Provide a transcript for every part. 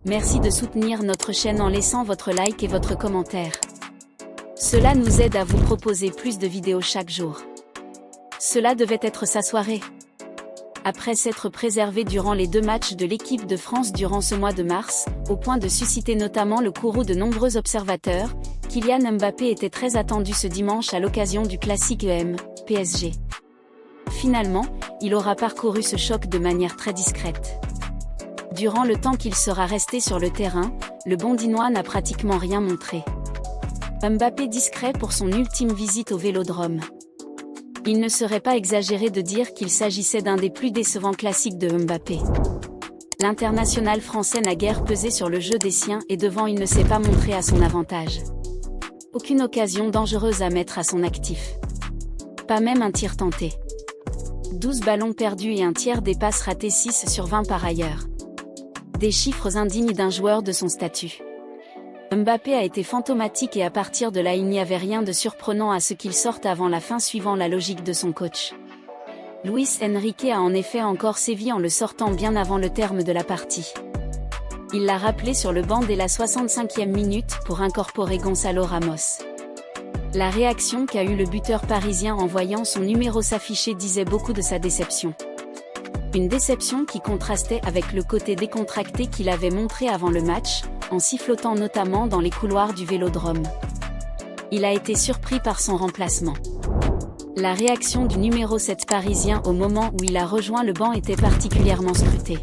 Merci de soutenir notre chaîne en laissant votre like et votre commentaire. Cela nous aide à vous proposer plus de vidéos chaque jour. Cela devait être sa soirée. Après s'être préservé durant les 2 matchs de l'équipe de France durant ce mois de mars, au point de susciter notamment le courroux de nombreux observateurs, Kylian Mbappé était très attendu ce dimanche à l'occasion du classique PSG. Finalement, il aura parcouru ce choc de manière très discrète. Durant le temps qu'il sera resté sur le terrain, le Bondinois n'a pratiquement rien montré. Mbappé discret pour son ultime visite au Vélodrome. Il ne serait pas exagéré de dire qu'il s'agissait d'un des plus décevants classiques de Mbappé. L'international français n'a guère pesé sur le jeu des siens et devant il ne s'est pas montré à son avantage. Aucune occasion dangereuse à mettre à son actif. Pas même un tir tenté. 12 ballons perdus et un tiers des passes ratées 6 sur 20 par ailleurs. Des chiffres indignes d'un joueur de son statut. Mbappé a été fantomatique et à partir de là il n'y avait rien de surprenant à ce qu'il sorte avant la fin suivant la logique de son coach. Luis Enrique a en effet encore sévi en le sortant bien avant le terme de la partie. Il l'a rappelé sur le banc dès la 65e minute pour incorporer Gonzalo Ramos. La réaction qu'a eue le buteur parisien en voyant son numéro s'afficher disait beaucoup de sa déception. Une déception qui contrastait avec le côté décontracté qu'il avait montré avant le match, en sifflotant notamment dans les couloirs du Vélodrome. Il a été surpris par son remplacement. La réaction du numéro 7 parisien au moment où il a rejoint le banc était particulièrement scrutée.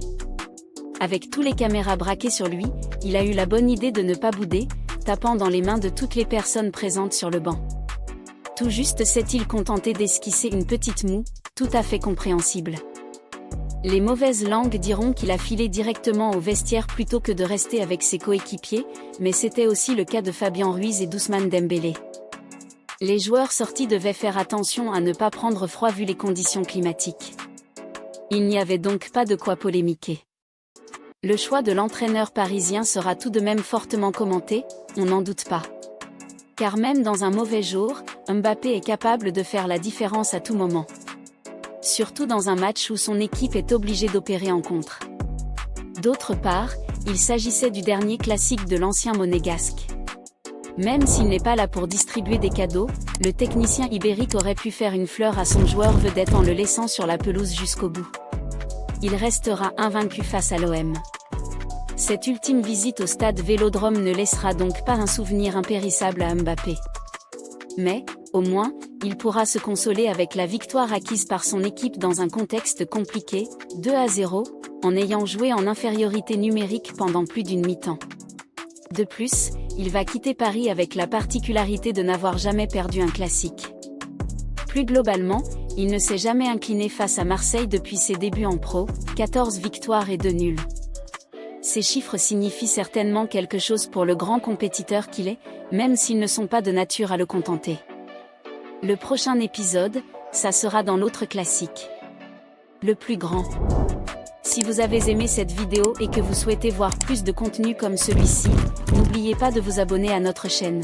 Avec tous les caméras braquées sur lui, il a eu la bonne idée de ne pas bouder, tapant dans les mains de toutes les personnes présentes sur le banc. Tout juste s'est-il contenté d'esquisser une petite moue, tout à fait compréhensible. Les mauvaises langues diront qu'il a filé directement au vestiaire plutôt que de rester avec ses coéquipiers, mais c'était aussi le cas de Fabien Ruiz et d'Ousmane Dembélé. Les joueurs sortis devaient faire attention à ne pas prendre froid vu les conditions climatiques. Il n'y avait donc pas de quoi polémiquer. Le choix de l'entraîneur parisien sera tout de même fortement commenté, on n'en doute pas. Car même dans un mauvais jour, Mbappé est capable de faire la différence à tout moment. Surtout dans un match où son équipe est obligée d'opérer en contre. D'autre part, il s'agissait du dernier classique de l'ancien monégasque. Même s'il n'est pas là pour distribuer des cadeaux, le technicien ibérique aurait pu faire une fleur à son joueur vedette en le laissant sur la pelouse jusqu'au bout. Il restera invaincu face à l'OM. Cette ultime visite au stade Vélodrome ne laissera donc pas un souvenir impérissable à Mbappé. Mais, au moins, il pourra se consoler avec la victoire acquise par son équipe dans un contexte compliqué, 2-0, en ayant joué en infériorité numérique pendant plus d'une mi-temps. De plus, il va quitter Paris avec la particularité de n'avoir jamais perdu un classique. Plus globalement, il ne s'est jamais incliné face à Marseille depuis ses débuts en pro, 14 victoires et 2 nuls. Ces chiffres signifient certainement quelque chose pour le grand compétiteur qu'il est, même s'ils ne sont pas de nature à le contenter. Le prochain épisode, ça sera dans l'autre classique. Le plus grand. Si vous avez aimé cette vidéo et que vous souhaitez voir plus de contenu comme celui-ci, n'oubliez pas de vous abonner à notre chaîne.